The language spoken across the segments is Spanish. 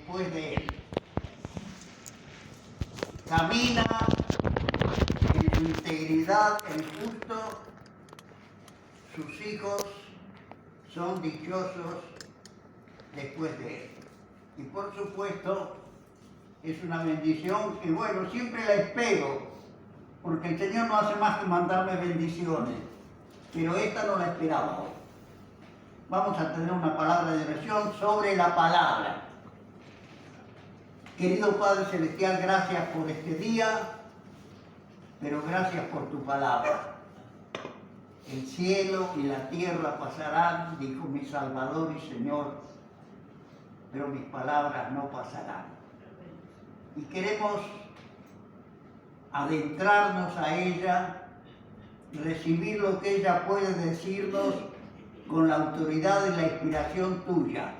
después de él. Camina en su integridad el justo, sus hijos son dichosos después de él. Y por supuesto, es una bendición que, bueno, siempre la espero, porque el Señor no hace más que mandarme bendiciones, pero esta no la esperaba hoy. Vamos a tener una palabra de oración sobre la palabra. Querido Padre Celestial, gracias por este día, pero gracias por tu palabra. El cielo y la tierra pasarán, dijo mi Salvador y Señor, pero mis palabras no pasarán. Y queremos adentrarnos a ella, recibir lo que ella puede decirnos con la autoridad y la inspiración tuya,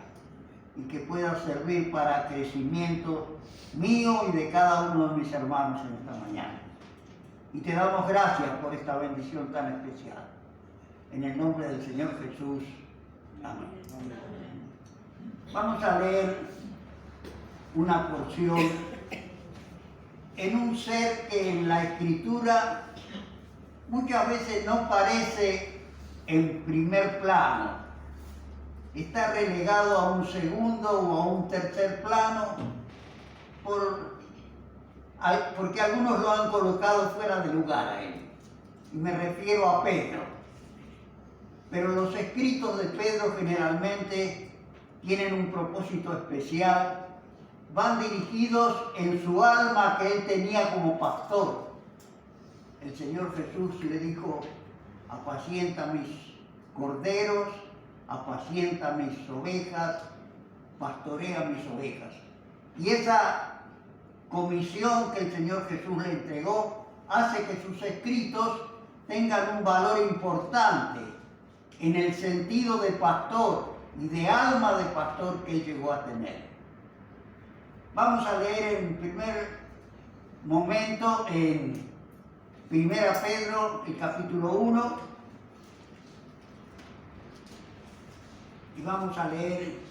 y que pueda servir para crecimiento mío y de cada uno de mis hermanos en esta mañana. Y te damos gracias por esta bendición tan especial. En el nombre del Señor Jesús. Amén. Vamos a leer una porción en un ser que en la Escritura muchas veces no parece en primer plano. Está relegado a un segundo o a un tercer plano porque algunos lo han colocado fuera de lugar a él. Y me refiero a Pedro. Pero los escritos de Pedro generalmente tienen un propósito especial, van dirigidos en su alma que él tenía como pastor. El Señor Jesús le dijo: apacienta mis corderos, apacienta mis ovejas, pastorea mis ovejas. Y esa comisión que el Señor Jesús le entregó hace que sus escritos tengan un valor importante en el sentido de pastor y de alma de pastor que él llegó a tener. Vamos a leer en primer momento en 1 Pedro, el capítulo 1, y vamos a leer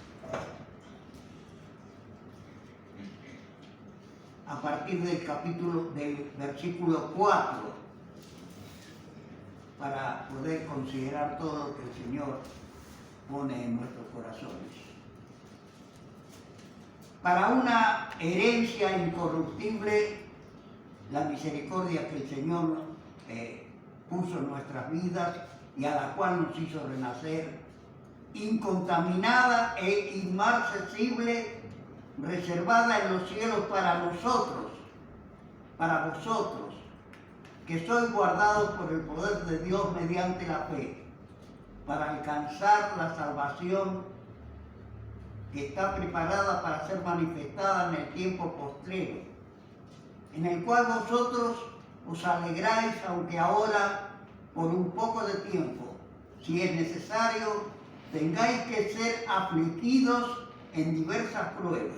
a partir del versículo 4, para poder considerar todo lo que el Señor pone en nuestros corazones. Para una herencia incorruptible, la misericordia que el Señor puso en nuestras vidas y a la cual nos hizo renacer, incontaminada e inmarcesible, reservada en los cielos para nosotros, para vosotros, que sois guardados por el poder de Dios mediante la fe, para alcanzar la salvación que está preparada para ser manifestada en el tiempo postrero, en el cual vosotros os alegráis, aunque ahora por un poco de tiempo, si es necesario, tengáis que ser afligidos en diversas pruebas,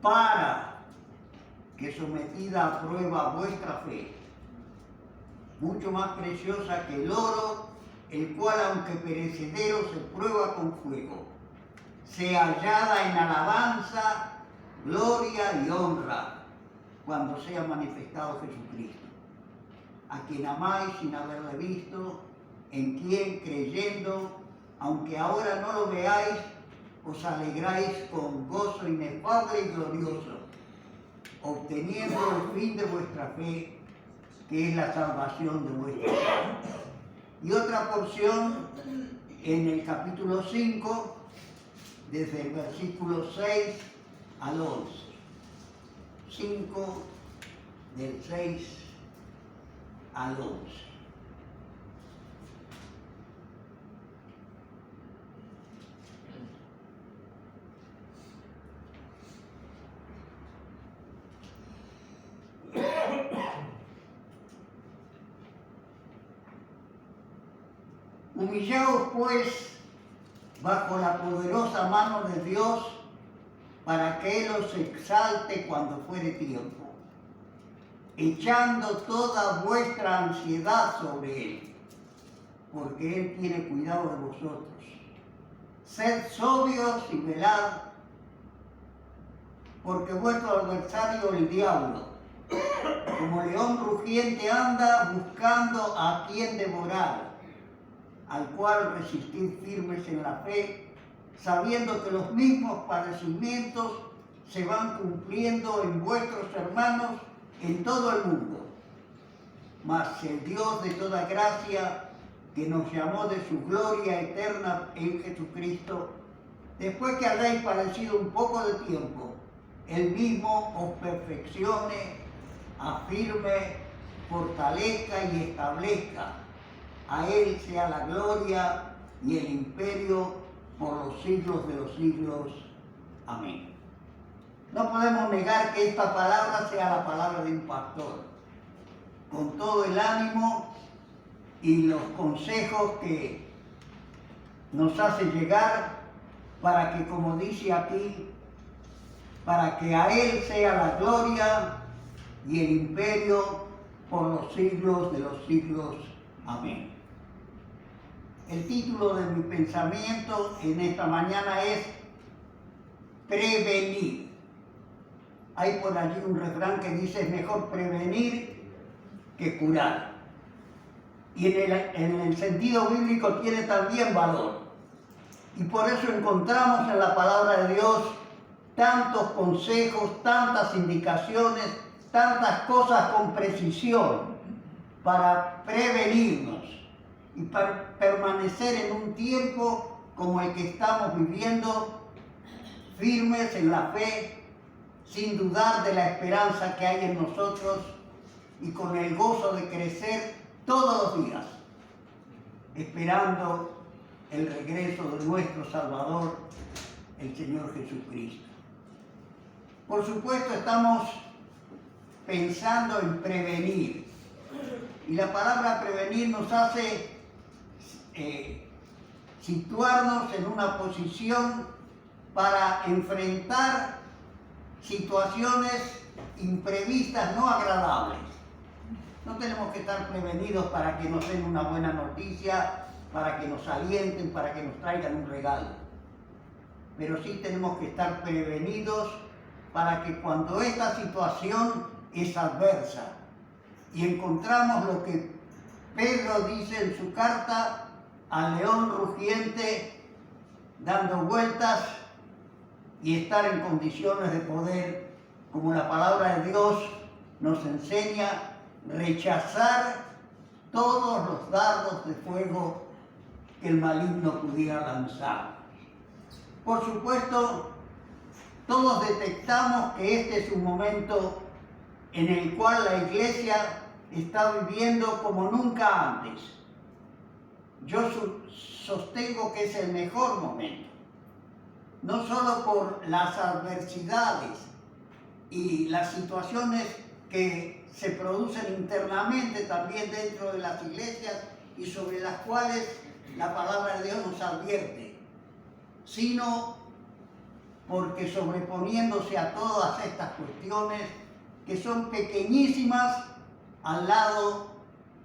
para que sometida a prueba vuestra fe, mucho más preciosa que el oro, el cual aunque perecedero se prueba con fuego, sea hallada en alabanza, gloria y honra cuando sea manifestado Jesucristo, a quien amáis sin haberle visto, en quien creyendo, aunque ahora no lo veáis, os alegráis con gozo inefable y glorioso, obteniendo el fin de vuestra fe, que es la salvación de vuestra alma. Y otra porción en el capítulo 5, desde el versículo 6 al 11. 5 del 6 al 11. Humillaos pues bajo la poderosa mano de Dios, para que Él os exalte cuando fuere tiempo, echando toda vuestra ansiedad sobre Él, porque Él tiene cuidado de vosotros. Sed sobrios y velad, porque vuestro adversario el diablo, como león rugiente anda buscando a quien devorar, al cual resistid firmes en la fe, sabiendo que los mismos padecimientos se van cumpliendo en vuestros hermanos en todo el mundo. Mas el Dios de toda gracia, que nos llamó de su gloria eterna en Jesucristo, después que hayáis padecido un poco de tiempo, Él mismo os perfeccione, afirme, fortalezca y establezca. A Él sea la gloria y el imperio por los siglos de los siglos. Amén. No podemos negar que esta palabra sea la palabra de un pastor, con todo el ánimo y los consejos que nos hace llegar para que, como dice aquí, para que a Él sea la gloria y el imperio por los siglos de los siglos. Amén. El título de mi pensamiento en esta mañana es prevenir. Hay por allí un refrán que dice: es mejor prevenir que curar. Y en el sentido bíblico tiene también valor. Y por eso encontramos en la palabra de Dios tantos consejos, tantas indicaciones, tantas cosas con precisión para prevenirnos y para permanecer en un tiempo como el que estamos viviendo, firmes en la fe, sin dudar de la esperanza que hay en nosotros y con el gozo de crecer todos los días, esperando el regreso de nuestro Salvador, el Señor Jesucristo. Por supuesto, estamos pensando en prevenir, y la palabra prevenir nos hace situarnos en una posición para enfrentar situaciones imprevistas, no agradables. No tenemos que estar prevenidos para que nos den una buena noticia, para que nos alienten, para que nos traigan un regalo. Pero sí tenemos que estar prevenidos para que cuando esta situación es adversa y encontramos lo que Pedro dice en su carta al león rugiente, dando vueltas y estar en condiciones de poder, como la palabra de Dios nos enseña, rechazar todos los dardos de fuego que el maligno pudiera lanzar. Por supuesto, todos detectamos que este es un momento en el cual la Iglesia está viviendo como nunca antes. Yo sostengo que es el mejor momento, no solo por las adversidades y las situaciones que se producen internamente también dentro de las iglesias y sobre las cuales la palabra de Dios nos advierte, sino porque sobreponiéndose a todas estas cuestiones que son pequeñísimas al lado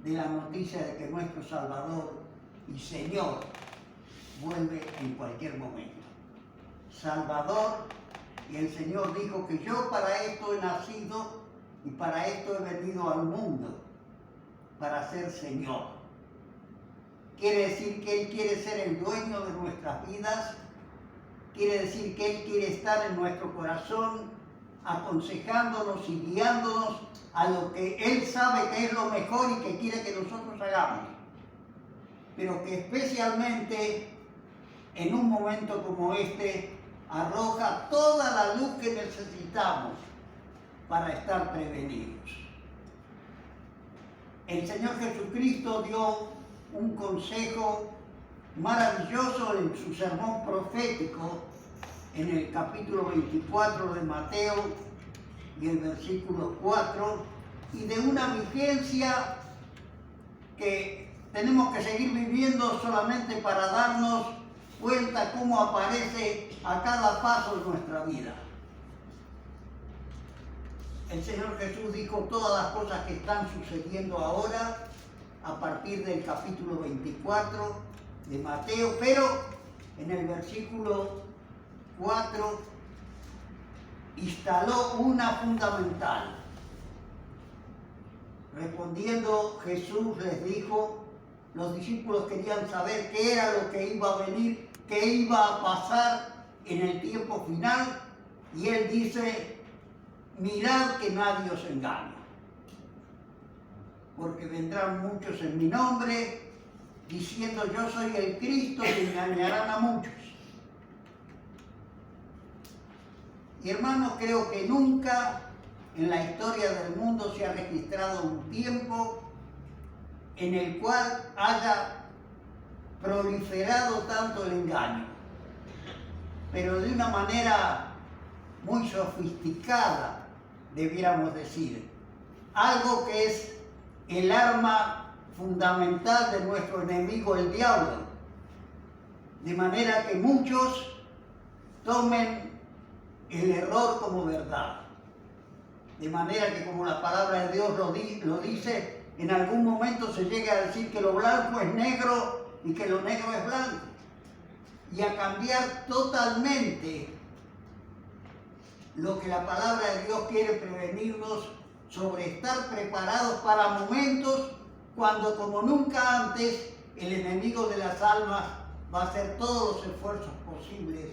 de la noticia de que nuestro Salvador y Señor vuelve en cualquier momento. Salvador, y el Señor dijo que yo para esto he nacido y para esto he venido al mundo, para ser Señor. Quiere decir que Él quiere ser el dueño de nuestras vidas, quiere decir que Él quiere estar en nuestro corazón, aconsejándonos y guiándonos a lo que Él sabe que es lo mejor y que quiere que nosotros hagamos. Pero que especialmente en un momento como este arroja toda la luz que necesitamos para estar prevenidos. El Señor Jesucristo dio un consejo maravilloso en su sermón profético en el capítulo 24 de Mateo y el versículo 4, y de una vigencia que tenemos que seguir viviendo solamente para darnos cuenta cómo aparece a cada paso de nuestra vida. El Señor Jesús dijo todas las cosas que están sucediendo ahora a partir del capítulo 24 de Mateo, pero en el versículo 4 instaló una fundamental. Respondiendo Jesús les dijo, los discípulos querían saber qué era lo que iba a venir, qué iba a pasar en el tiempo final, y él dice, mirad que nadie os engañe, porque vendrán muchos en mi nombre, diciendo yo soy el Cristo, y engañarán a muchos. Y hermanos, creo que nunca en la historia del mundo se ha registrado un tiempo en el cual haya proliferado tanto el engaño, pero de una manera muy sofisticada, debiéramos decir. Algo que es el arma fundamental de nuestro enemigo, el diablo. De manera que muchos tomen el error como verdad. De manera que, como la palabra de Dios lo dice, en algún momento se llega a decir que lo blanco es negro y que lo negro es blanco. Y a cambiar totalmente lo que la palabra de Dios quiere prevenirnos sobre estar preparados para momentos cuando, como nunca antes, el enemigo de las almas va a hacer todos los esfuerzos posibles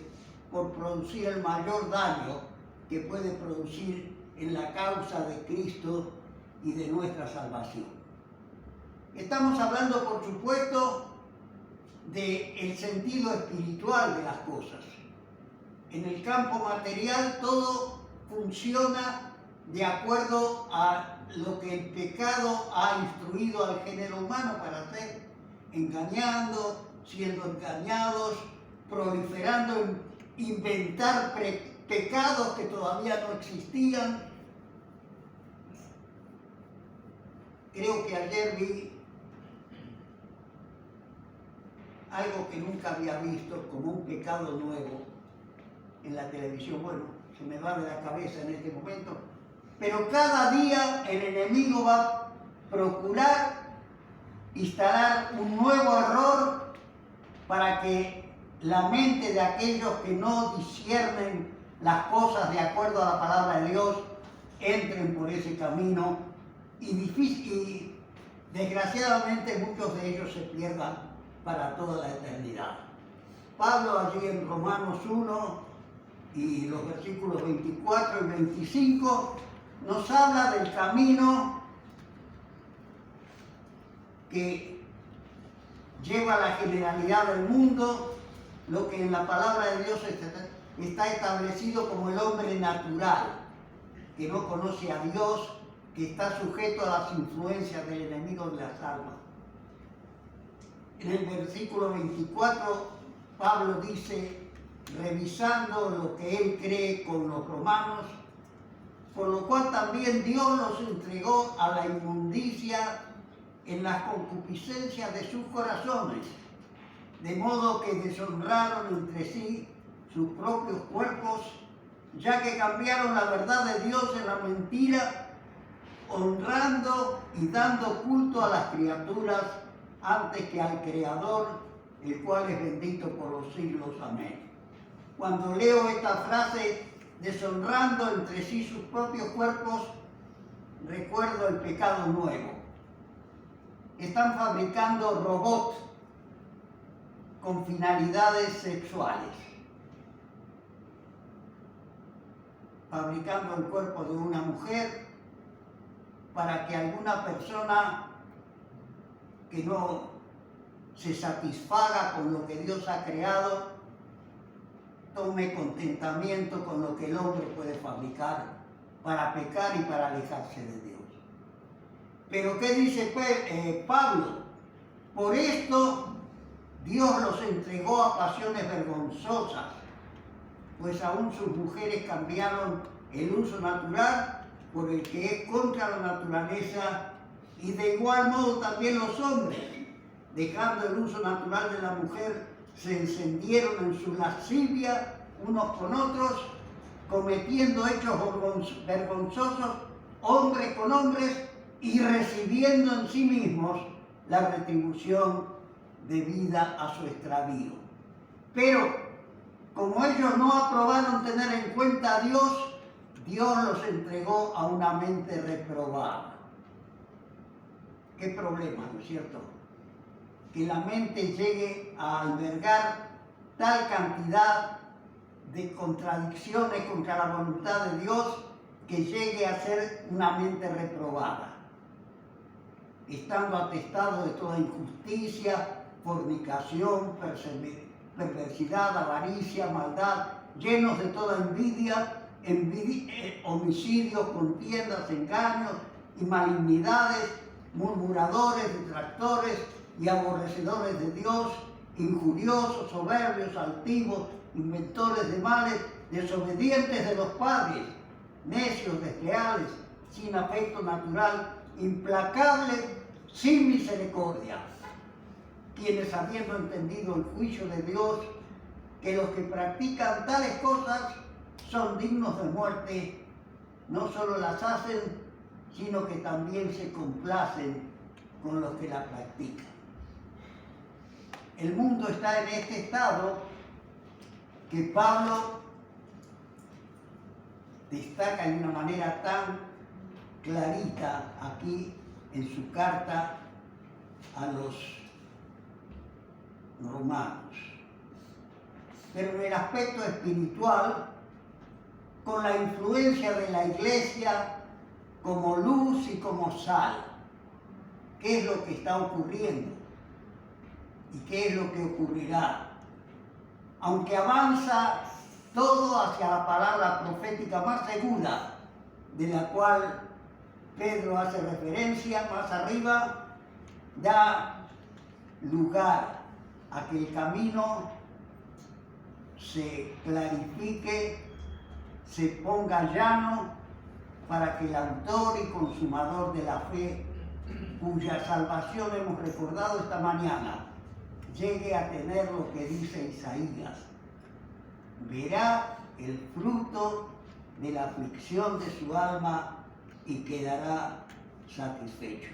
por producir el mayor daño que puede producir en la causa de Cristo y de nuestra salvación. Estamos hablando, por supuesto, del sentido espiritual de las cosas. En el campo material todo funciona de acuerdo a lo que el pecado ha instruido al género humano para hacer, engañando, siendo engañados, proliferando en inventar pecados que todavía no existían. Creo que ayer vi algo que nunca había visto como un pecado nuevo en la televisión. Bueno, se me va de la cabeza en este momento, pero cada día el enemigo va a procurar instalar un nuevo error para que la mente de aquellos que no disciernen las cosas de acuerdo a la palabra de Dios entren por ese camino y desgraciadamente muchos de ellos se pierdan para toda la eternidad. Pablo allí en Romanos 1 y los versículos 24 y 25 nos habla del camino que lleva a la generalidad del mundo, lo que en la palabra de Dios está establecido como el hombre natural, que no conoce a Dios, que está sujeto a las influencias del enemigo de las almas. En el versículo 24, Pablo dice, revisando lo que él cree con los romanos, por lo cual también Dios los entregó a la inmundicia en las concupiscencias de sus corazones, de modo que deshonraron entre sí sus propios cuerpos, ya que cambiaron la verdad de Dios en la mentira, honrando y dando culto a las criaturas antes que al Creador, el cual es bendito por los siglos. Amén. Cuando leo esta frase, deshonrando entre sí sus propios cuerpos, recuerdo el pecado nuevo. Están fabricando robots con finalidades sexuales, fabricando el cuerpo de una mujer para que alguna persona que no se satisfaga con lo que Dios ha creado tome contentamiento con lo que el hombre puede fabricar para pecar y para alejarse de Dios. Pero ¿qué dice Pablo? Por esto Dios los entregó a pasiones vergonzosas, pues aún sus mujeres cambiaron el uso natural por el que es contra la naturaleza, y de igual modo también los hombres, dejando el uso natural de la mujer, se encendieron en su lascivia unos con otros, cometiendo hechos vergonzosos hombres con hombres y recibiendo en sí mismos la retribución debida a su extravío. Pero como ellos no aprobaron tener en cuenta a Dios, Dios los entregó a una mente reprobada. ¿Qué problema, no es cierto? Que la mente llegue a albergar tal cantidad de contradicciones contra la voluntad de Dios que llegue a ser una mente reprobada, estando atestado de toda injusticia, fornicación, perversidad, avaricia, maldad, llenos de toda envidia, homicidios, contiendas, engaños y malignidades, murmuradores, detractores y aborrecedores de Dios, injuriosos, soberbios, altivos, inventores de males, desobedientes de los padres, necios, desleales, sin afecto natural, implacables, sin misericordia, quienes habiendo entendido el juicio de Dios, que los que practican tales cosas son dignos de muerte, no solo las hacen, sino que también se complacen con los que la practican. El mundo está en este estado que Pablo destaca de una manera tan clarita aquí en su carta a los romanos. Pero en el aspecto espiritual, con la influencia de la iglesia como luz y como sal, ¿qué es lo que está ocurriendo? ¿Y qué es lo que ocurrirá? Aunque avanza todo hacia la palabra profética más segura, de la cual Pedro hace referencia más arriba, da lugar a que el camino se clarifique, se ponga llano, para que el autor y consumador de la fe, cuya salvación hemos recordado esta mañana, llegue a tener lo que dice Isaías: verá el fruto de la aflicción de su alma y quedará satisfecho.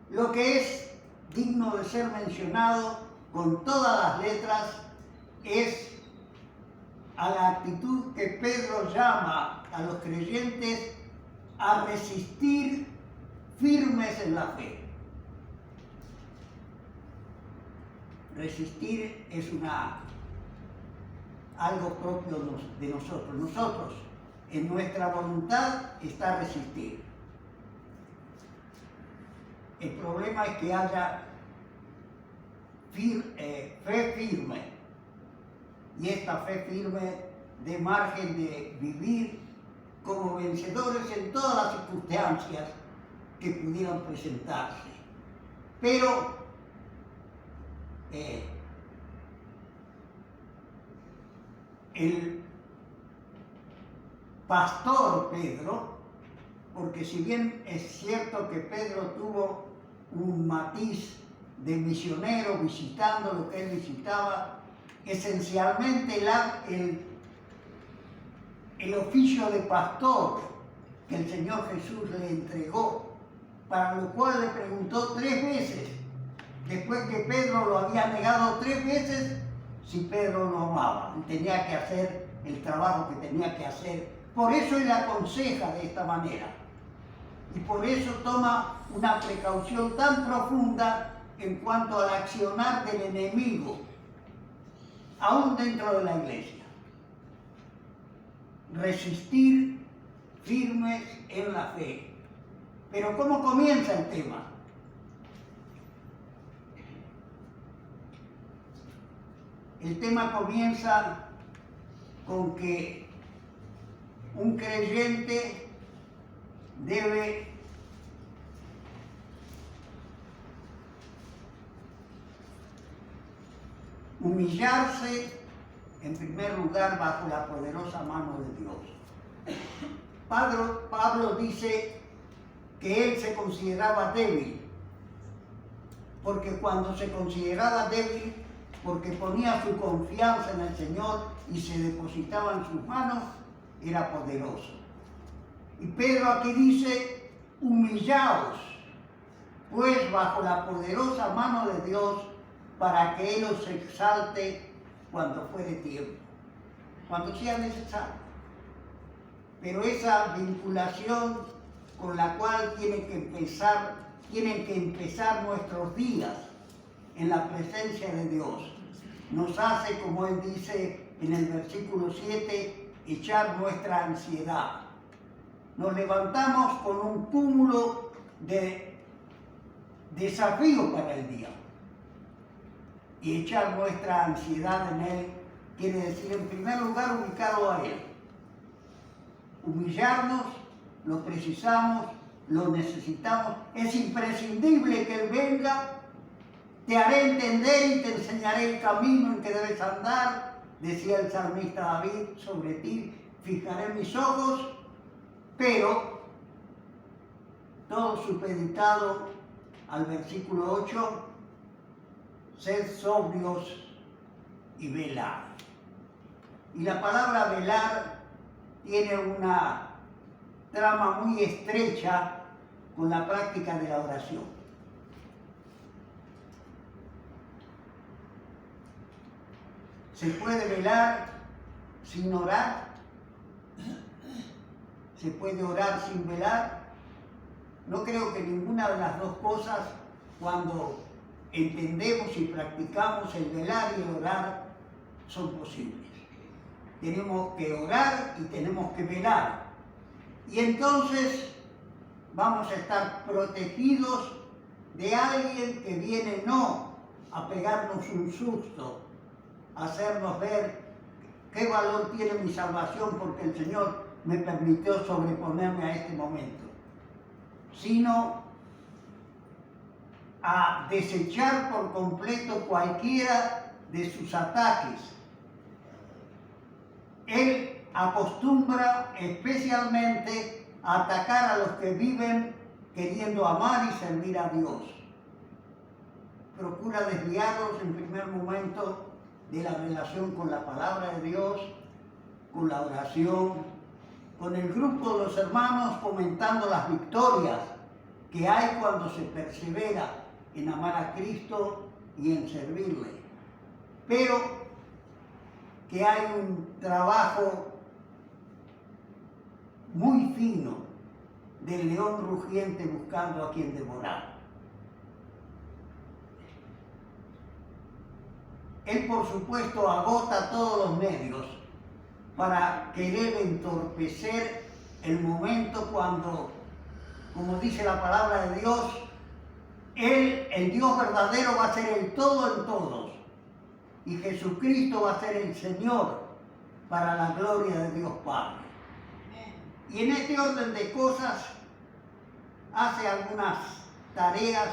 Lo que es digno de ser mencionado con todas las letras es a la actitud que Pedro llama a los creyentes a resistir firmes en la fe. Resistir es algo propio de nosotros. Nosotros, en nuestra voluntad está resistir. El problema es que haya fe firme, y esta fe firme dé margen de vivir como vencedores en todas las circunstancias que pudieran presentarse. Pero el pastor Pedro, porque si bien es cierto que Pedro tuvo un matiz de misionero visitando lo que él visitaba, esencialmente el oficio de pastor que el Señor Jesús le entregó, para lo cual le preguntó 3 veces, después que Pedro lo había negado 3 veces, si Pedro lo amaba y tenía que hacer el trabajo que tenía que hacer. Por eso él aconseja de esta manera, y por eso toma una precaución tan profunda en cuanto al accionar del enemigo, aún dentro de la iglesia. Resistir firmes en la fe. Pero ¿cómo comienza el tema? El tema comienza con que un creyente debe humillarse en primer lugar bajo la poderosa mano de Dios. Pablo dice que él se consideraba débil, porque cuando se consideraba débil, porque ponía su confianza en el Señor y se depositaba en sus manos, era poderoso. Y Pedro aquí dice: humillaos, pues bajo la poderosa mano de Dios, para que Él os exalte cuando fuere tiempo, cuando sea necesario. pero esa vinculación con la cual tienen que empezar nuestros días en la presencia de Dios, nos hace, como él dice en el versículo 7, echar nuestra ansiedad. Nos levantamos con un cúmulo de desafíos para el día. Y echar nuestra ansiedad en Él quiere decir, en primer lugar, ubicarlo a Él. Humillarnos, lo precisamos, lo necesitamos. Es imprescindible que Él venga. Te haré entender y te enseñaré el camino en que debes andar, decía el salmista David, sobre ti fijaré mis ojos, pero todo supeditado al versículo 8, sed sobrios y velad. Y la palabra velar tiene una trama muy estrecha con la práctica de la oración. ¿Se puede velar sin orar? ¿Se puede orar sin velar? No creo que ninguna de las dos cosas, cuando entendemos y practicamos el velar y el orar, son posibles. Tenemos que orar y tenemos que velar. Y entonces vamos a estar protegidos de alguien que viene no a pegarnos un susto, a hacernos ver qué valor tiene mi salvación porque el Señor me permitió sobreponerme a este momento, sino a desechar por completo cualquiera de sus ataques. Él acostumbra especialmente a atacar a los que viven queriendo amar y servir a Dios. Procura desviarlos en primer momento de la relación con la palabra de Dios, con la oración, con el grupo de los hermanos comentando las victorias que hay cuando se persevera en amar a Cristo y en servirle. Pero que hay un trabajo muy fino del león rugiente buscando a quien devorar. Él, por supuesto, agota todos los medios para querer entorpecer el momento cuando, como dice la palabra de Dios, Él, el Dios verdadero, va a ser el todo en todos. Y Jesucristo va a ser el Señor para la gloria de Dios Padre. Y en este orden de cosas hace algunas tareas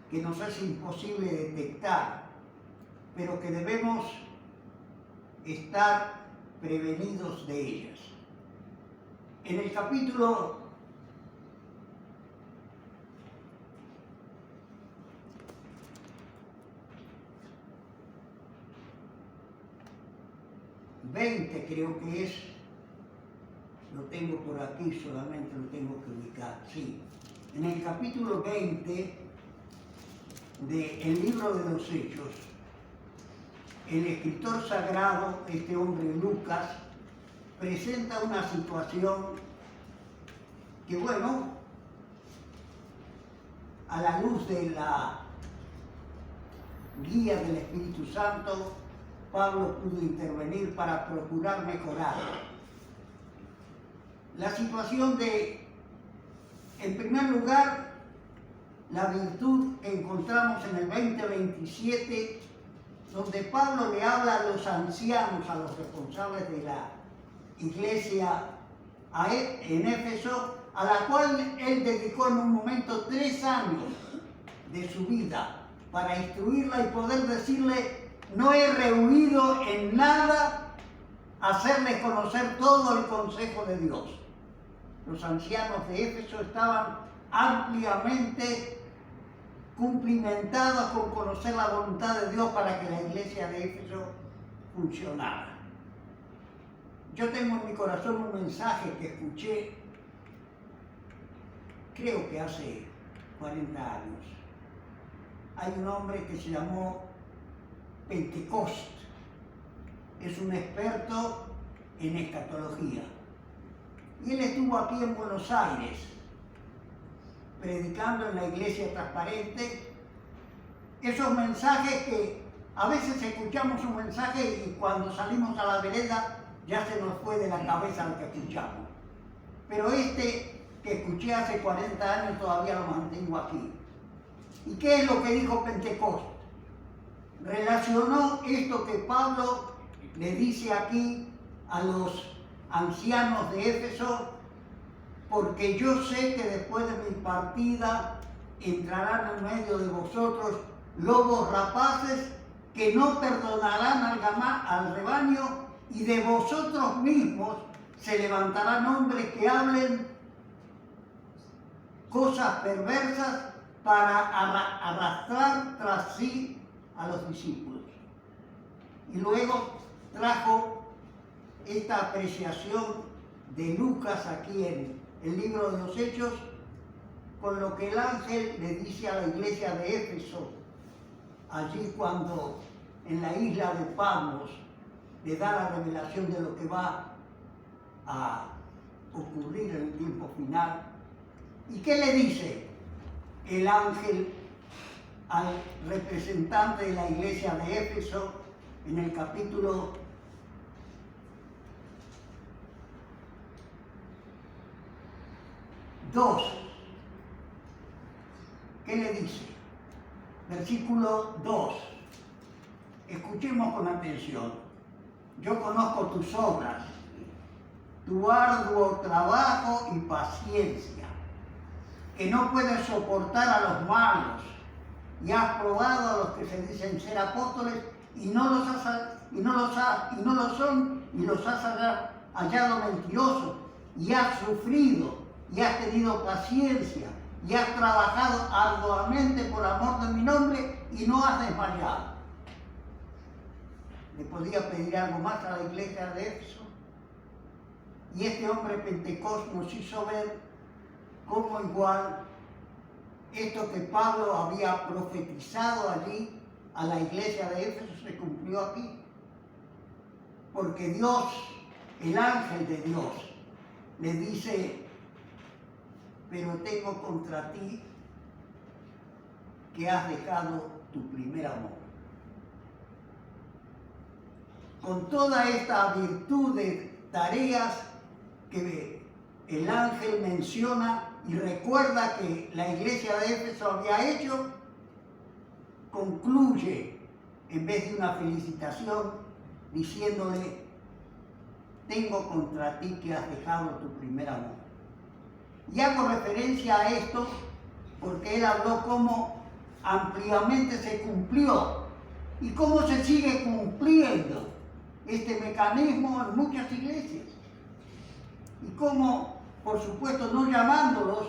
que nos es imposible detectar, pero que debemos estar prevenidos de ellas. En el capítulo 20 creo que es, lo tengo por aquí, solamente lo tengo que ubicar, sí. En el capítulo 20 del libro de los Hechos, el escritor sagrado, este hombre Lucas, presenta una situación que, bueno, a la luz de la guía del Espíritu Santo, Pablo pudo intervenir para procurar mejorar. La situación de, en primer lugar, la virtud que encontramos en el 20:27, donde Pablo le habla a los ancianos, a los responsables de la iglesia en Éfeso, a la cual él dedicó en un momento 3 años de su vida para instruirla y poder decirle: no he rehuido en nada hacerles conocer todo el consejo de Dios. Los ancianos de Éfeso estaban ampliamente cumplimentados con conocer la voluntad de Dios para que la iglesia de Éfeso funcionara. Yo tengo en mi corazón un mensaje que escuché, creo que hace 40 años. Hay un hombre que se llamó Pentecost, es un experto en escatología. Y él estuvo aquí en Buenos Aires, predicando en la iglesia transparente. Esos mensajes que a veces escuchamos un mensaje y cuando salimos a la vereda ya se nos fue de la cabeza lo que escuchamos. Pero este que escuché hace 40 años todavía lo mantengo aquí. ¿Y qué es lo que dijo Pentecostés? Relacionó esto que Pablo le dice aquí a los ancianos de Éfeso, porque yo sé que después de mi partida entrarán en medio de vosotros lobos rapaces que no perdonarán al rebaño, y de vosotros mismos se levantarán hombres que hablen cosas perversas para arrastrar tras sí a los discípulos. Y luego trajo esta apreciación de Lucas aquí en el libro de los Hechos, con lo que el ángel le dice a la iglesia de Éfeso, allí cuando en la isla de Patmos le da la revelación de lo que va a ocurrir en el tiempo final. ¿Y qué le dice el ángel al representante de la iglesia de Éfeso en el capítulo 2? ¿Qué le dice? Versículo 2. Escuchemos con atención. Yo conozco tus obras, tu arduo trabajo y paciencia, que no puedes soportar a los malos, y has probado a los que se dicen ser apóstoles y no lo son, y los has hallado mentirosos, y has sufrido y has tenido paciencia y has trabajado arduamente por amor de mi nombre y no has desmayado. ¿Le podía pedir algo más a la iglesia de Éfeso? Y este hombre Pentecostés nos hizo ver cómo igual esto que Pablo había profetizado allí a la iglesia de Éfeso se cumplió aquí. Porque Dios, el ángel de Dios, le dice: pero tengo contra ti que has dejado tu primer amor. Con toda esta virtud de tareas que el ángel menciona y recuerda que la iglesia de Éfeso había hecho, concluye, en vez de una felicitación, diciéndole: tengo contra ti que has dejado tu primer amor. Y hago referencia a esto porque él habló cómo ampliamente se cumplió y cómo se sigue cumpliendo este mecanismo en muchas iglesias. Y cómo, por supuesto, no llamándolos,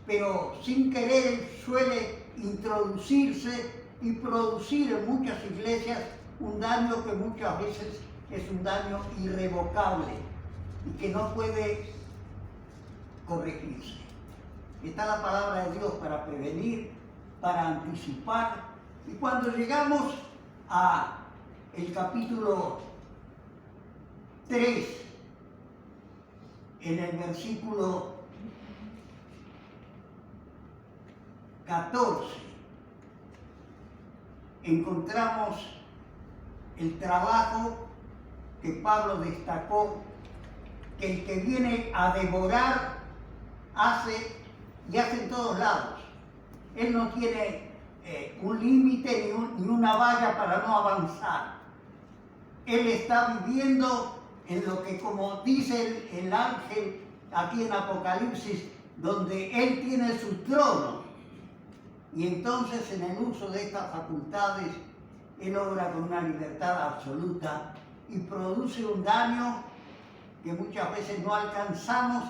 pero sin querer suele introducirse y producir en muchas iglesias un daño que muchas veces es un daño irrevocable y que no puede corregirse. Está la palabra de Dios para prevenir, para anticipar. Y cuando llegamos a el capítulo 3, en el versículo 14, encontramos el trabajo que Pablo destacó, que el que viene a devorar hace y hace en todos lados. Él no tiene un límite ni una valla para no avanzar. Él está viviendo en lo que, como dice el ángel aquí en Apocalipsis, donde él tiene su trono. Y entonces, en el uso de estas facultades, él obra con una libertad absoluta y produce un daño que muchas veces no alcanzamos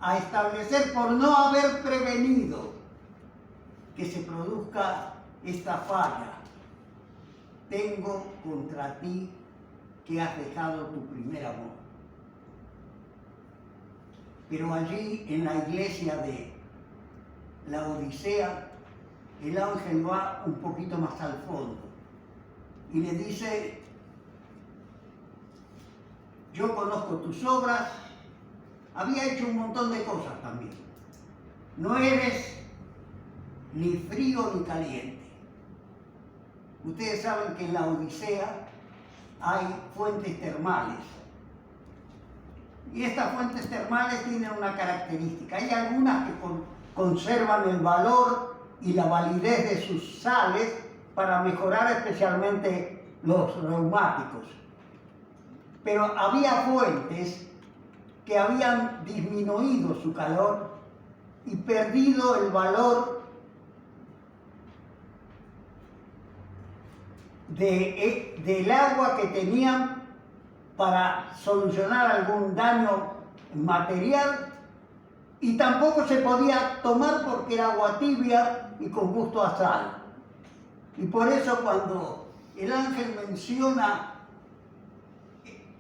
a establecer por no haber prevenido que se produzca esta falla. Tengo contra ti que has dejado tu primer amor. Pero allí en la iglesia de la Odisea, el ángel va un poquito más al fondo y le dice: yo conozco tus obras, había hecho un montón de cosas también. No eres ni frío ni caliente. Ustedes saben que en la Odisea hay fuentes termales. Y estas fuentes termales tienen una característica. Hay algunas que conservan el valor y la validez de sus sales para mejorar especialmente los reumáticos. Pero había fuentes que habían disminuido su calor y perdido el valor del agua que tenían para solucionar algún daño material, y tampoco se podía tomar porque era agua tibia y con gusto a sal. Y por eso cuando el ángel menciona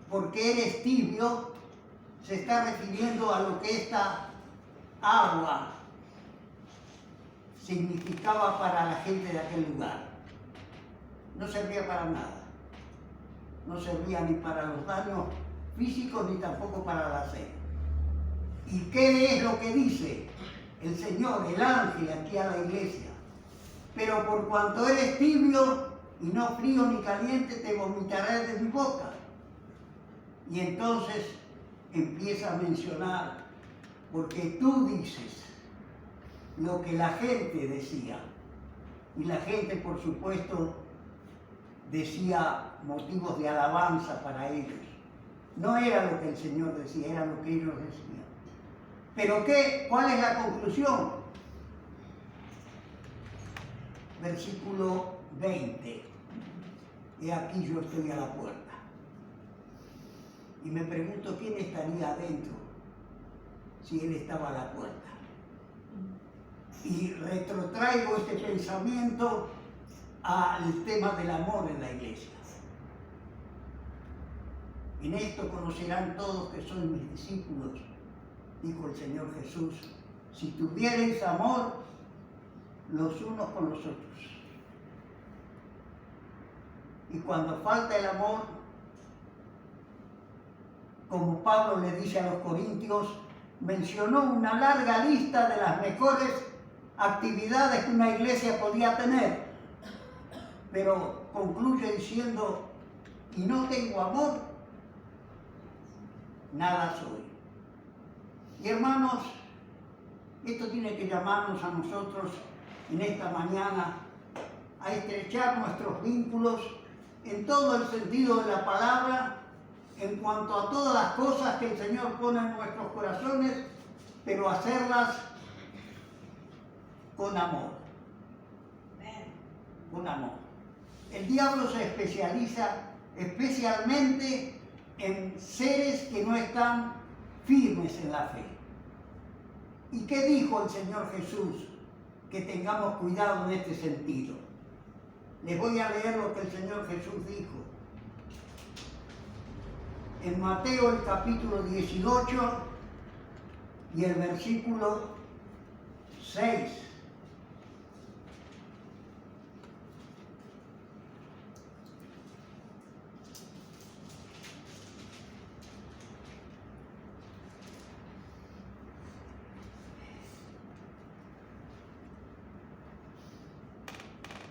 porque eres tibio, se está refiriendo a lo que esta agua significaba para la gente de aquel lugar. No servía para nada. No servía ni para los daños físicos ni tampoco para la sed. ¿Y qué es lo que dice el Señor, el ángel, aquí a la iglesia? Pero por cuanto eres tibio y no frío ni caliente, te vomitaré de mi boca. Y entonces empieza a mencionar, porque tú dices lo que la gente decía. Y la gente, por supuesto, decía motivos de alabanza para ellos. No era lo que el Señor decía, era lo que ellos decían. ¿Pero qué? ¿Cuál es la conclusión? Versículo 20. He aquí yo estoy a la puerta. Y me pregunto quién estaría adentro si Él estaba a la puerta. Y retrotraigo este pensamiento al tema del amor en la iglesia. En esto conocerán todos que sois mis discípulos, dijo el Señor Jesús, si tuvierais amor los unos con los otros. Y cuando falta el amor, como Pablo le dice a los corintios, mencionó una larga lista de las mejores actividades que una iglesia podía tener, pero concluye diciendo, y no tengo amor, nada soy. Y hermanos, esto tiene que llamarnos a nosotros en esta mañana a estrechar nuestros vínculos en todo el sentido de la palabra, en cuanto a todas las cosas que el Señor pone en nuestros corazones, pero hacerlas con amor. Con amor. El diablo se especializa especialmente en seres que no están firmes en la fe. ¿Y qué dijo el Señor Jesús? Que tengamos cuidado en este sentido. Les voy a leer lo que el Señor Jesús dijo. En Mateo el capítulo 18 y el versículo 6.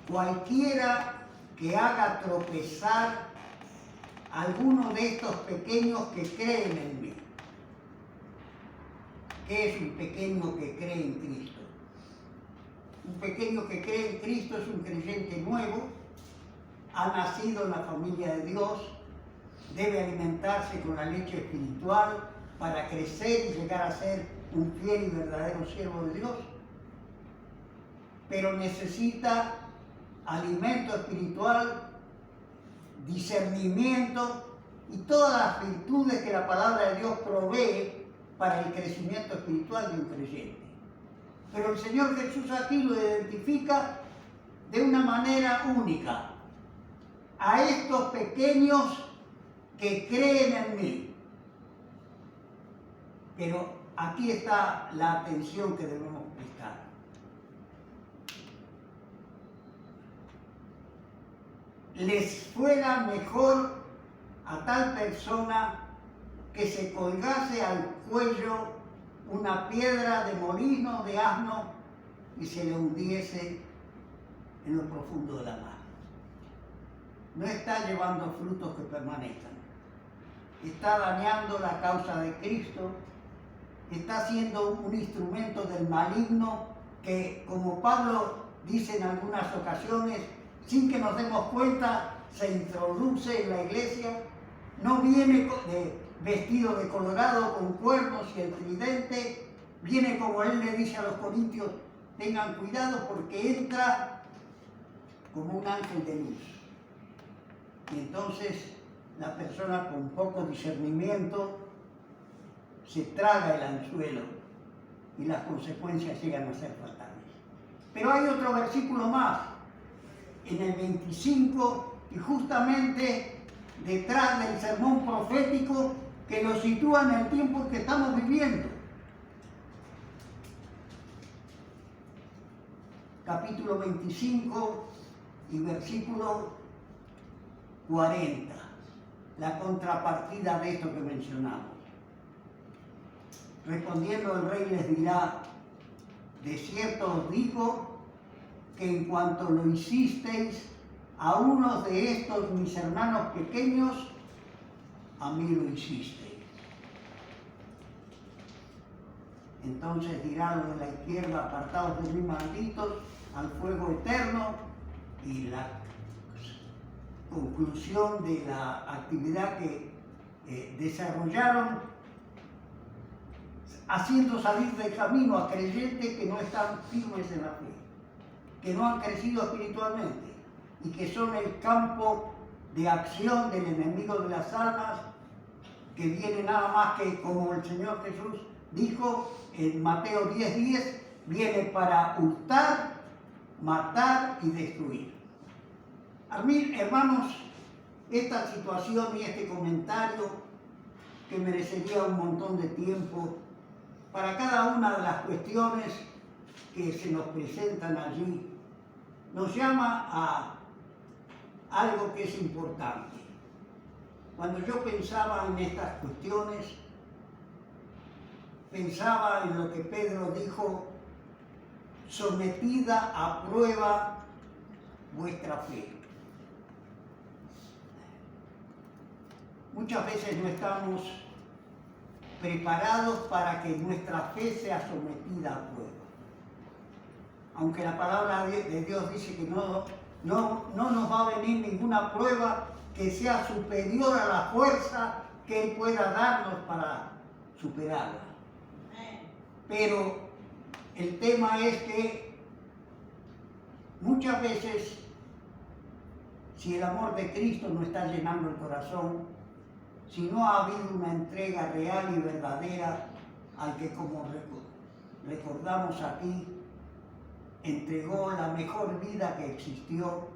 Cualquiera que haga tropezar a alguno de estos pequeños que creen en mí. ¿Qué es un pequeño que cree en Cristo? Un pequeño que cree en Cristo es un creyente nuevo, ha nacido en la familia de Dios, debe alimentarse con la leche espiritual para crecer y llegar a ser un fiel y verdadero siervo de Dios. Pero necesita alimento espiritual, discernimiento y todas las virtudes que la palabra de Dios provee para el crecimiento espiritual de un creyente. Pero el Señor Jesús aquí lo identifica de una manera única. A estos pequeños que creen en mí. Pero aquí está la atención que debemos prestar. Les fuera mejor a tal persona que se colgase al cuello una piedra de molino de asno y se le hundiese en lo profundo de la mar. No está llevando frutos que permanezcan. Está dañando la causa de Cristo. Está siendo un instrumento del maligno que, como Pablo dice en algunas ocasiones, sin que nos demos cuenta, se introduce en la iglesia. No viene vestido de colorado con cuernos y el tridente. Viene como él le dice a los corintios, tengan cuidado porque entra como un ángel de luz. Y entonces la persona con poco discernimiento se traga el anzuelo y las consecuencias llegan a ser fatales. Pero hay otro versículo más, en el 25, y justamente detrás del sermón profético que lo sitúa en el tiempo que estamos viviendo. Capítulo 25 y versículo 40, la contrapartida de esto que mencionamos. Respondiendo el rey les dirá, de cierto os digo que en cuanto lo hicisteis a uno de estos mis hermanos pequeños, a mí lo hicisteis. Entonces dirá los de la izquierda, apartados de mí malditos, al fuego eterno. Y la conclusión de la actividad que desarrollaron, haciendo salir del camino a creyentes que no están firmes en la fe, que no han crecido espiritualmente y que son el campo de acción del enemigo de las almas, que viene nada más que, como el Señor Jesús dijo en Mateo 10:10, viene para hurtar, matar y destruir. A mí, hermanos, esta situación y este comentario, que merecería un montón de tiempo, para cada una de las cuestiones que se nos presentan allí, nos llama a algo que es importante. Cuando yo pensaba en estas cuestiones, pensaba en lo que Pedro dijo, sometida a prueba vuestra fe. Muchas veces no estamos preparados para que nuestra fe sea sometida a prueba. Aunque la palabra de Dios dice que no nos va a venir ninguna prueba que sea superior a la fuerza que Él pueda darnos para superarla. Pero el tema es que muchas veces, si el amor de Cristo no está llenando el corazón, si no ha habido una entrega real y verdadera al que, como recordamos aquí, entregó la mejor vida que existió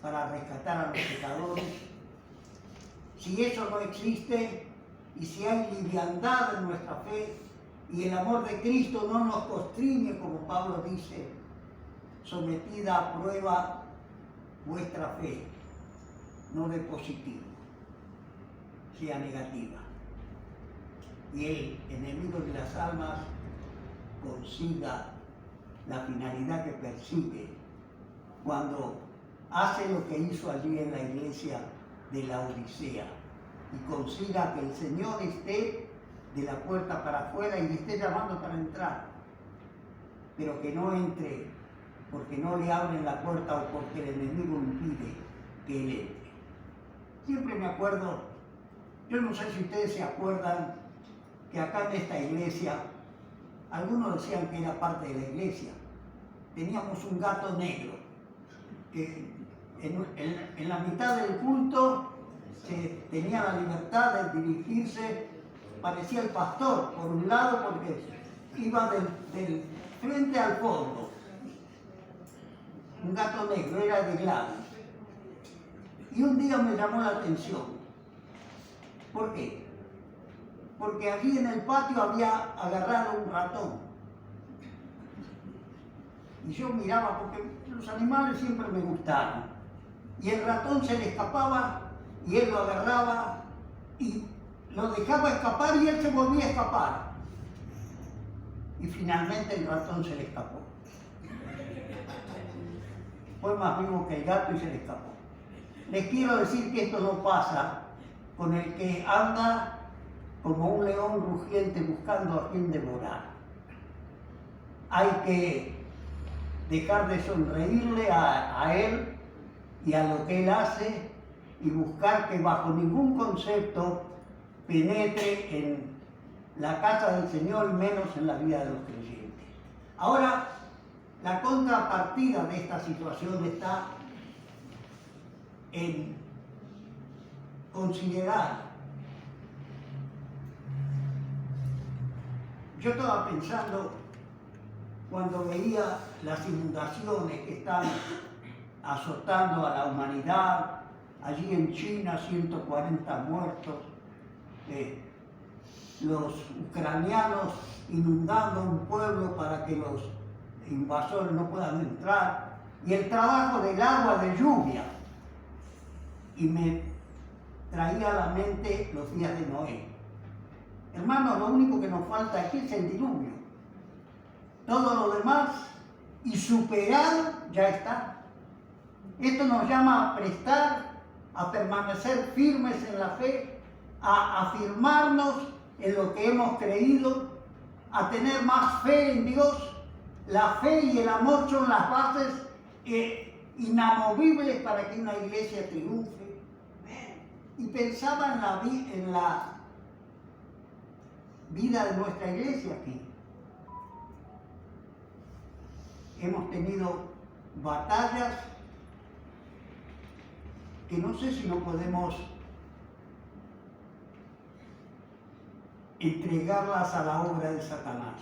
para rescatar a los pecadores, si eso no existe y si hay liviandad en nuestra fe y el amor de Cristo no nos constriñe, como Pablo dice, sometida a prueba vuestra fe, no de positivo, sea negativa. Y el enemigo de las almas consiga la finalidad que persigue cuando hace lo que hizo allí en la iglesia de la Odisea y consiga que el Señor esté de la puerta para afuera y le esté llamando para entrar, pero que no entre porque no le abren la puerta o porque el enemigo impide que él entre. Siempre me acuerdo, yo no sé si ustedes se acuerdan que acá en esta iglesia, algunos decían que era parte de la iglesia, teníamos un gato negro que en la mitad del culto tenía la libertad de dirigirse, parecía el pastor, por un lado porque iba del frente al fondo. Un gato negro, era de Gladys. Y un día me llamó la atención. ¿Por qué? Porque allí en el patio había agarrado un ratón. Y yo miraba, porque los animales siempre me gustaron. Y el ratón se le escapaba y él lo agarraba y lo dejaba escapar y él se volvía a escapar. Y finalmente el ratón se le escapó. Fue más vivo que el gato y se le escapó. Les quiero decir que esto no pasa con el que anda como un león rugiente buscando a quien devorar. Hay que dejar de sonreírle a él y a lo que él hace y buscar que bajo ningún concepto penetre en la casa del Señor y menos en la vida de los creyentes. Ahora, la contrapartida de esta situación está en considerar. Yo estaba pensando cuando veía las inundaciones que están azotando a la humanidad, allí en China 140 muertos, los ucranianos inundando un pueblo para que los invasores no puedan entrar, y el trabajo del agua de lluvia. Y me traía a la mente los días de Noé. Hermanos, lo único que nos falta aquí es el diluvio. Todo lo demás y superado ya está. Esto nos llama a prestar, a permanecer firmes en la fe, a afirmarnos en lo que hemos creído, a tener más fe en Dios. La fe y el amor son las bases inamovibles para que una iglesia triunfe. Y pensaba en la vida de nuestra iglesia aquí. Hemos tenido batallas que no sé si no podemos entregarlas a la obra de Satanás,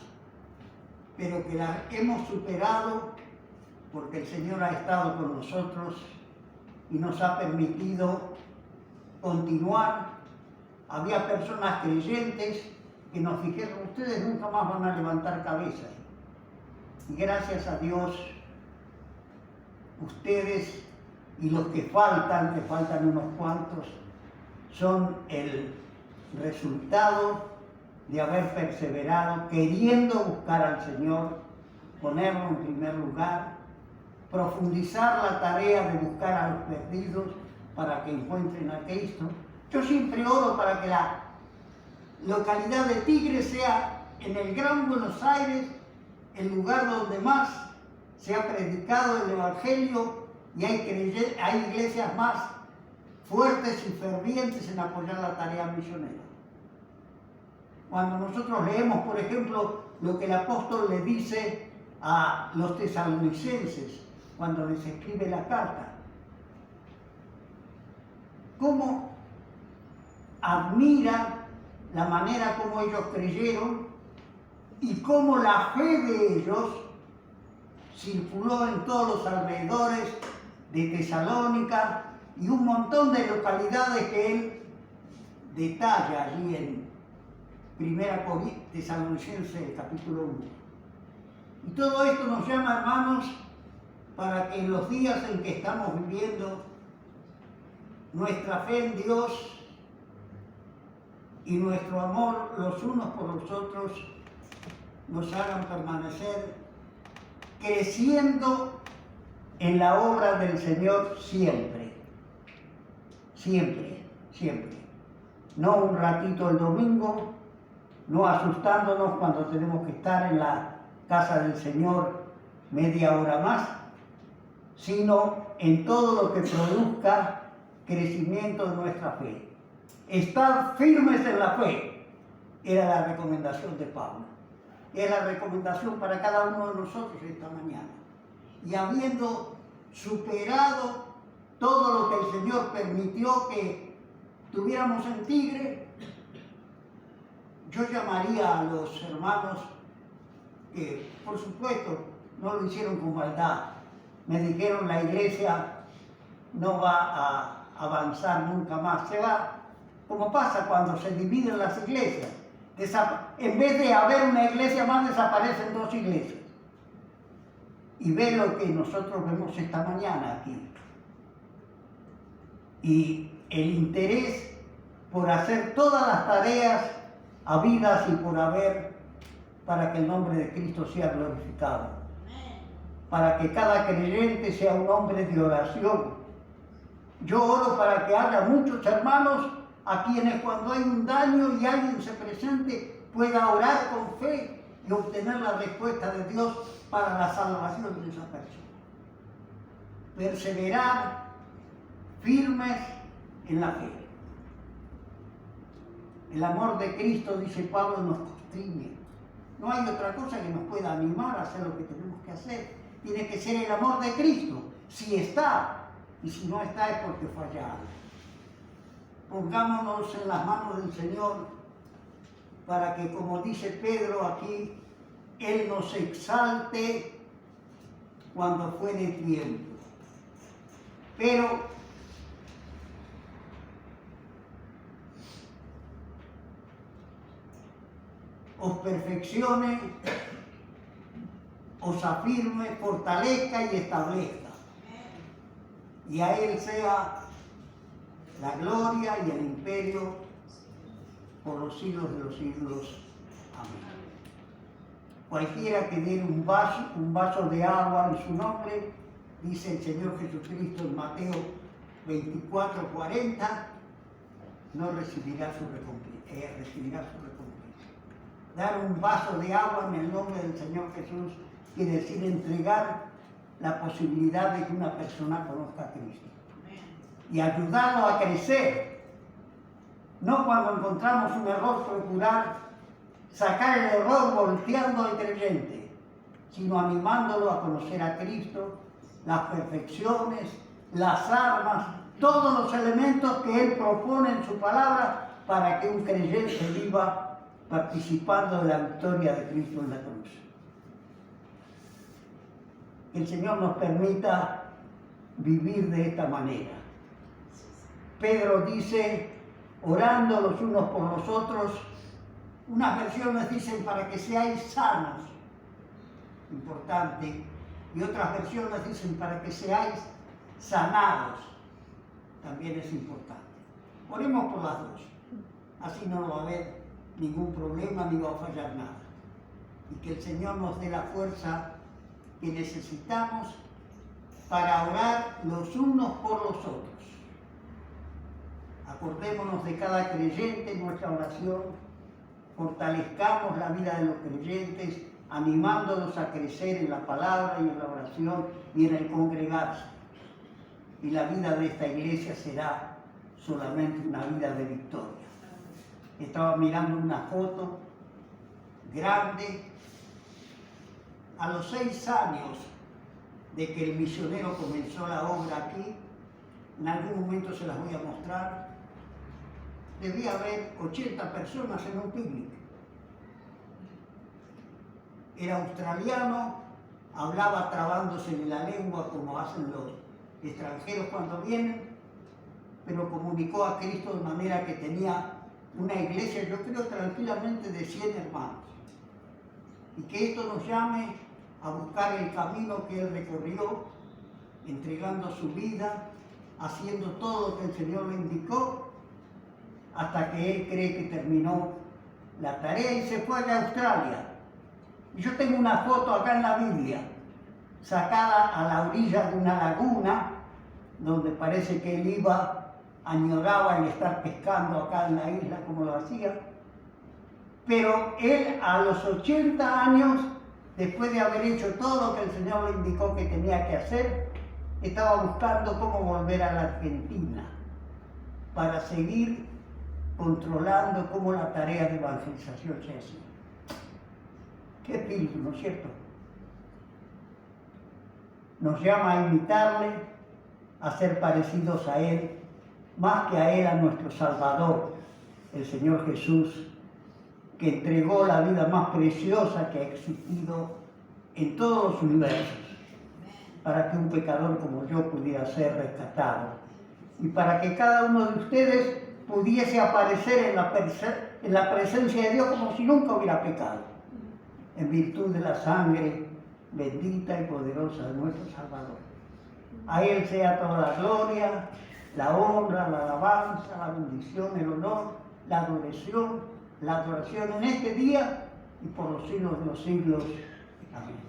pero que las hemos superado porque el Señor ha estado con nosotros y nos ha permitido continuar. Había personas creyentes que nos dijeron: ustedes nunca más van a levantar cabeza. Y gracias a Dios, ustedes y los que faltan unos cuantos, son el resultado de haber perseverado, queriendo buscar al Señor, ponerlo en primer lugar, profundizar la tarea de buscar a los perdidos para que encuentren a Cristo. Yo siempre oro para que la localidad de Tigre sea, en el Gran Buenos Aires, el lugar donde más se ha predicado el Evangelio y hay iglesias más fuertes y fervientes en apoyar la tarea misionera. Cuando nosotros leemos, por ejemplo, lo que el apóstol le dice a los tesalonicenses cuando les escribe la carta, cómo admira la manera como ellos creyeron y cómo la fe de ellos circuló en todos los alrededores de Tesalónica y un montón de localidades que él detalla allí en 1 Tesalonicenses capítulo 1. Y todo esto nos llama, hermanos, para que en los días en que estamos viviendo, nuestra fe en Dios y nuestro amor los unos por los otros nos hagan permanecer creciendo en la obra del Señor siempre, siempre, siempre. No un ratito el domingo, no asustándonos cuando tenemos que estar en la casa del Señor media hora más, sino en todo lo que produzca crecimiento de nuestra fe. Estar firmes en la fe era la recomendación de Pablo. Es la recomendación para cada uno de nosotros esta mañana. Y habiendo superado todo lo que el Señor permitió que tuviéramos en Tigre, yo llamaría a los hermanos que, por supuesto, no lo hicieron con maldad. Me dijeron: la iglesia no va a avanzar nunca más, se va, como pasa cuando se dividen las iglesias. En vez de haber una iglesia más, desaparecen dos iglesias. Y ve lo que nosotros vemos esta mañana aquí. Y el interés por hacer todas las tareas habidas y por haber, para que el nombre de Cristo sea glorificado. Para que cada creyente sea un hombre de oración. Yo oro para que haya muchos hermanos a quienes cuando hay un daño y alguien se presente pueda orar con fe y obtener la respuesta de Dios para la salvación de esa persona. Perseverar firmes en la fe. El amor de Cristo, dice Pablo, nos constriñe. No hay otra cosa que nos pueda animar a hacer lo que tenemos que hacer. Tiene que ser el amor de Cristo. Si está, y si no está es porque fallamos. Pongámonos en las manos del Señor para que, como dice Pedro aquí, Él nos exalte cuando fuere tiempo. Pero os perfeccione, os afirme, fortalezca y establezca. Y a Él sea la gloria y el imperio por los siglos de los siglos. Amén. Cualquiera que dé un vaso de agua en su nombre, dice el Señor Jesucristo en Mateo 24:40, no recibirá su recompensa. Dar un vaso de agua en el nombre del Señor Jesús quiere decir entregar la posibilidad de que una persona conozca a Cristo y ayudarlo a crecer. No cuando encontramos un error procurar sacar el error volteando al creyente, sino animándolo a conocer a Cristo, las perfecciones, las armas, todos los elementos que Él propone en su palabra para que un creyente viva participando de la victoria de Cristo en la cruz. Que el Señor nos permita vivir de esta manera. Pedro dice, orando los unos por los otros, unas versiones dicen para que seáis sanos, importante, y otras versiones dicen para que seáis sanados, también es importante. Oremos por las dos, así no va a haber ningún problema ni va a fallar nada. Y que el Señor nos dé la fuerza que necesitamos para orar los unos por los otros. Acordémonos de cada creyente en nuestra oración, fortalezcamos la vida de los creyentes, animándolos a crecer en la palabra y en la oración y en el congregarse. Y la vida de esta iglesia será solamente una vida de victoria. Estaba mirando una foto grande a los 6 años de que el misionero comenzó la obra aquí. En algún momento se las voy a mostrar. Debía haber 80 personas en un picnic. Era australiano, hablaba trabándose en la lengua como hacen los extranjeros cuando vienen, pero comunicó a Cristo de manera que tenía una iglesia, yo creo tranquilamente, de 100 hermanos. Y que esto nos llame a buscar el camino que él recorrió, entregando su vida, haciendo todo lo que el Señor le indicó, hasta que él cree que terminó la tarea y se fue a Australia. Y yo tengo una foto acá en la Biblia, sacada a la orilla de una laguna, donde parece que él iba, añoraba el estar pescando acá en la isla como lo hacía. Pero él a los 80 años, después de haber hecho todo lo que el Señor le indicó que tenía que hacer, estaba buscando cómo volver a la Argentina para seguir controlando cómo la tarea de evangelización se hacía. Qué espíritu, ¿no es cierto? Nos llama a imitarle, a ser parecidos a Él, más que a Él, a nuestro Salvador, el Señor Jesús, que entregó la vida más preciosa que ha existido en todos los universos, para que un pecador como yo pudiera ser rescatado, y para que cada uno de ustedes pudiese aparecer en la presencia de Dios como si nunca hubiera pecado, en virtud de la sangre bendita y poderosa de nuestro Salvador. A Él sea toda la gloria, la honra, la alabanza, la bendición, el honor, la adoración en este día y por los siglos de los siglos. Amén.